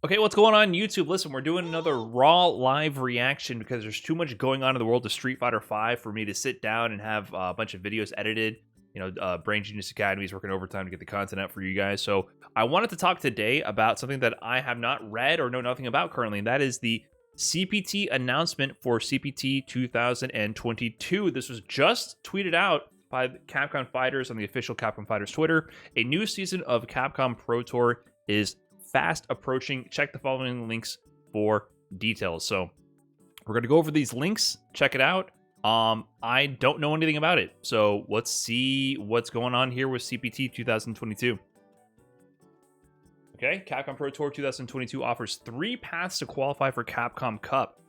Okay, what's going on YouTube? Listen, we're doing another Raw live reaction because there's too much going on in the world of Street Fighter V for me to sit down and have a bunch of videos edited. Brain Genius Academy is working overtime to get the content out for you guys. So I wanted to talk today about something that I have not read or know nothing about currently, and that is the CPT announcement for CPT 2022. This was just tweeted out by Capcom Fighters on the official Capcom Fighters Twitter. A new season of Capcom Pro Tour is fast approaching. Check the following links for details. So we're going to go over these links, check it out. I don't know anything about it, so let's see what's going on here with CPT 2022. Okay, Capcom Pro Tour 2022 offers 3 paths to qualify for Capcom Cup.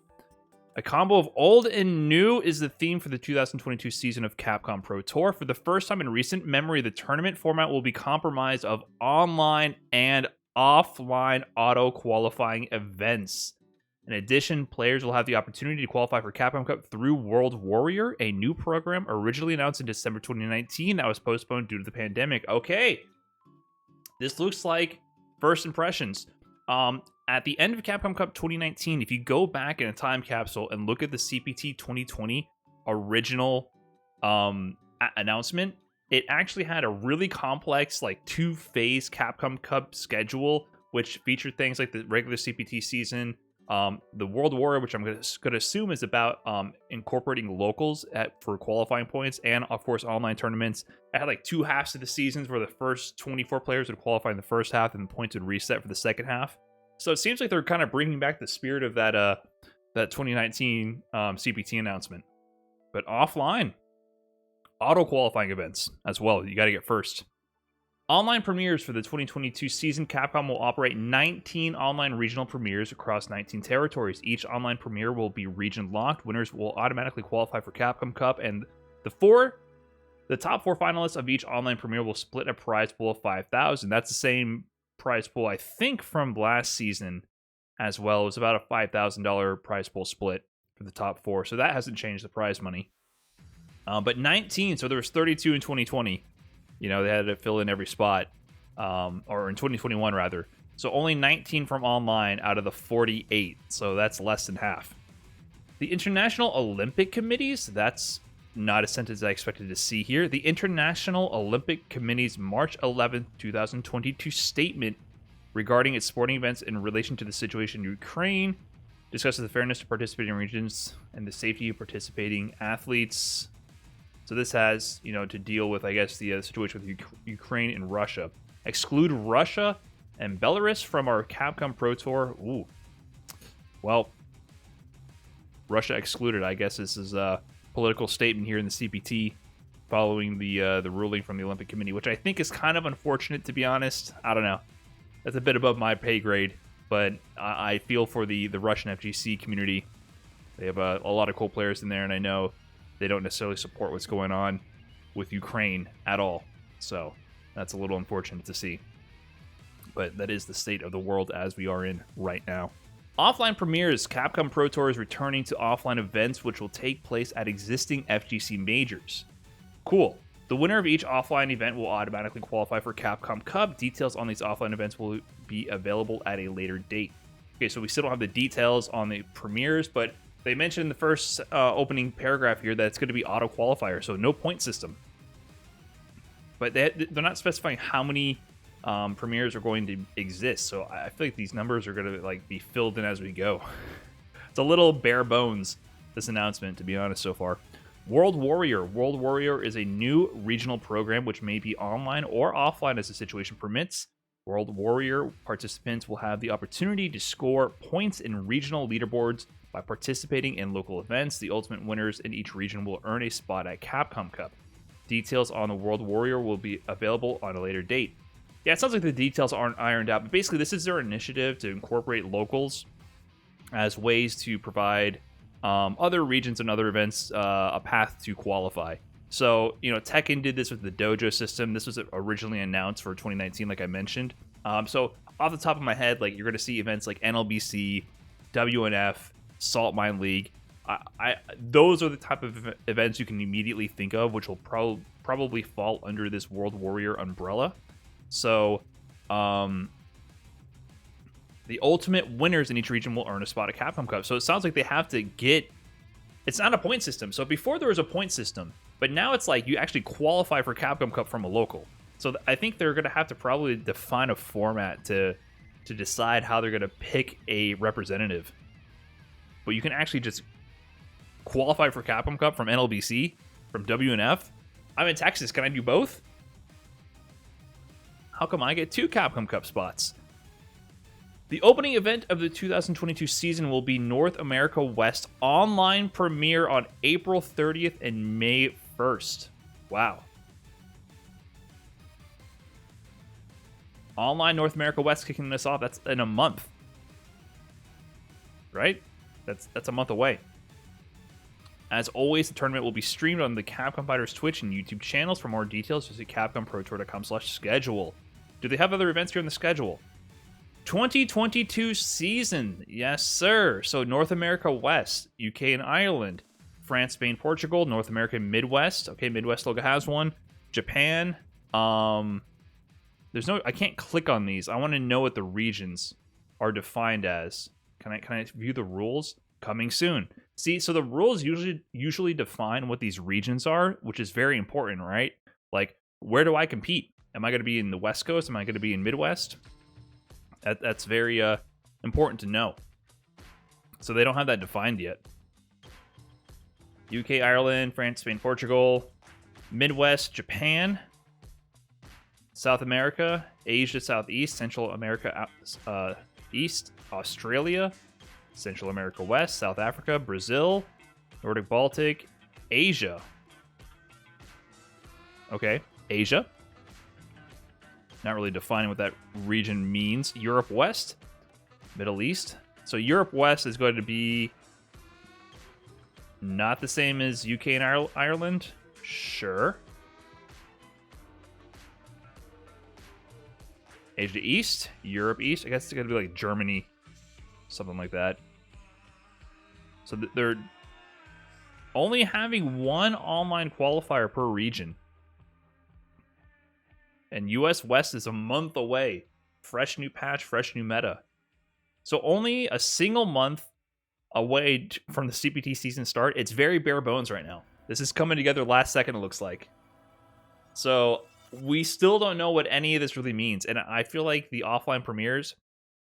A combo of old and new is the theme for the 2022 season of Capcom Pro Tour. For the first time in recent memory, the tournament format will be comprised of online and offline auto-qualifying events. In addition, players will have the opportunity to qualify for Capcom Cup through World Warrior, a new program originally announced in December 2019 that was postponed due to the pandemic. Okay, this looks like first impressions. At the end of Capcom Cup 2019, if you go back in a time capsule and look at the CPT 2020 original announcement, it actually had a really complex, like, 2-phase Capcom Cup schedule, which featured things like the regular CPT season, the World Warrior, which I'm going to assume is about incorporating locals for qualifying points, and, of course, online tournaments. It had, like, 2 halves of the seasons where the first 24 players would qualify in the first half, and the points would reset for the second half. So it seems like they're kind of bringing back the spirit of that 2019 CPT announcement. But offline, auto-qualifying events as well. You got to get first. Online premieres for the 2022 season. Capcom will operate 19 online regional premieres across 19 territories. Each online premiere will be region-locked. Winners will automatically qualify for Capcom Cup, and the top 4 finalists of each online premiere will split a prize pool of 5,000. That's the same prize pool, I think, from last season as well. It was about a $5,000 prize pool split for the top 4, so that hasn't changed the prize money. But 19, so there was 32 in 2020. They had to fill in every spot, or in 2021 rather. So only 19 from online out of the 48, so that's less than half. The International Olympic Committees, that's not a sentence I expected to see here. The International Olympic Committee's March 11th, 2022 statement regarding its sporting events in relation to the situation in Ukraine discusses the fairness of participating regions and the safety of participating athletes. So this has, to deal with, I guess, the situation with Ukraine and Russia. Exclude Russia and Belarus from our Capcom Pro Tour. Ooh. Well, Russia excluded. I guess this is a political statement here in the CPT following the ruling from the Olympic Committee, which I think is kind of unfortunate, to be honest. I don't know. That's a bit above my pay grade, but I feel for the Russian FGC community. They have a lot of cool players in there, and I know they don't necessarily support what's going on with Ukraine at all. So that's a little unfortunate to see. But that is the state of the world as we are in right now. Offline premieres. Capcom Pro Tour is returning to offline events, which will take place at existing FGC majors. Cool. The winner of each offline event will automatically qualify for Capcom Cup. Details on these offline events will be available at a later date. Okay, so we still don't have the details on the premieres, but they mentioned in the first opening paragraph here that it's going to be auto-qualifier, so no point system. But they're not specifying how many premieres are going to exist, so I feel like these numbers are going to be filled in as we go. It's a little bare bones, this announcement, to be honest, so far. World Warrior. World Warrior is a new regional program which may be online or offline as the situation permits. World Warrior participants will have the opportunity to score points in regional leaderboards by participating in local events. The ultimate winners in each region will earn a spot at Capcom Cup. Details on the World Warrior will be available on a later date. Yeah, it sounds like the details aren't ironed out, but basically this is their initiative to incorporate locals as ways to provide other regions and other events a path to qualify. So, Tekken did this with the dojo system. This was originally announced for 2019, like I mentioned. So off the top of my head, you're going to see events like NLBC, WNF, Salt Mine League. Those are the type of events you can immediately think of, which will probably fall under this World Warrior umbrella. So, The ultimate winners in each region will earn a spot at Capcom Cup. So it sounds like they have to get... It's not a point system. So before there was a point system, but now it's like you actually qualify for Capcom Cup from a local. So I think they're going to have to probably define a format to decide how they're going to pick a representative. But you can actually just qualify for Capcom Cup from NLBC, from WNF. I'm in Texas. Can I do both? How come I get 2 Capcom Cup spots? The opening event of the 2022 season will be North America West online premiere on April 30th and May 1st. Wow. Online North America West kicking this off. That's in a month. Right? That's a month away. As always, the tournament will be streamed on the Capcom Fighters Twitch and YouTube channels. For more details, visit CapcomProTour.com/schedule. Do they have other events here in the schedule? 2022 season. Yes, sir. So North America West, UK and Ireland, France, Spain, Portugal, North America Midwest. Okay, Midwest logo has one. Japan. There's no... I can't click on these. I want to know what the regions are defined as. Can I view the rules? Coming soon. See, so the rules usually define what these regions are, which is very important, right? Like, where do I compete? Am I going to be in the West Coast? Am I going to be in Midwest? That's very important to know. So they don't have that defined yet. UK, Ireland, France, Spain, Portugal, Midwest, Japan, South America, Asia, Southeast, Central America, East, Australia, Central America West, South Africa, Brazil, Nordic Baltic, Asia. Okay, Asia. Not really defining what that region means. Europe West, Middle East. So Europe West is going to be not the same as UK and Ireland. Sure. Asia East, Europe East. I guess it's going to be like Germany, something like that. So they're only having one online qualifier per region. And US West is a month away. Fresh new patch, fresh new meta. So only a single month away from the CPT season start. It's very bare bones right now. This is coming together last second, it looks like. So we still don't know what any of this really means. And I feel like the offline premieres,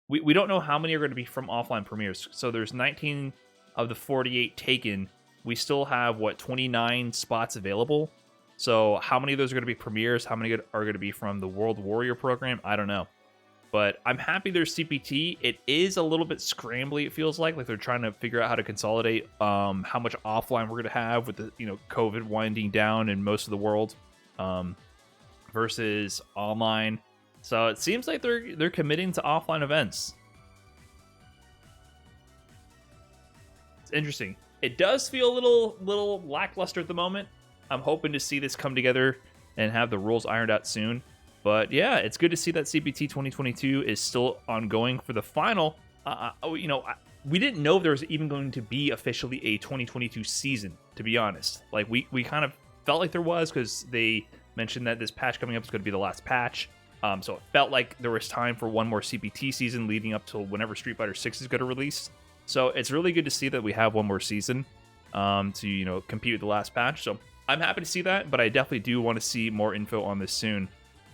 we don't know how many are going to be from offline premieres. So there's 19 of the 48 taken. We still have, what, 29 spots available? So how many of those are going to be premieres? How many are going to be from the World Warrior program? I don't know. But I'm happy there's CPT. It is a little bit scrambly, it feels like they're trying to figure out how to consolidate how much offline we're going to have with the COVID winding down in most of the world versus online. So it seems like they're committing to offline events. It's interesting. It does feel a little lackluster at the moment. I'm hoping to see this come together and have the rules ironed out soon. But yeah, it's good to see that CPT 2022 is still ongoing for the final. We didn't know if there was even going to be officially a 2022 season, to be honest. Like, we kind of felt like there was because they mentioned that this patch coming up is going to be the last patch. So it felt like there was time for one more CPT season leading up to whenever Street Fighter 6 is going to release. So it's really good to see that we have one more season to compete with the last patch. So I'm happy to see that, but I definitely do want to see more info on this soon.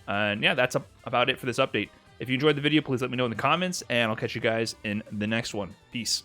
And yeah, that's about it for this update. If you enjoyed the video, please let me know in the comments, and I'll catch you guys in the next one. Peace.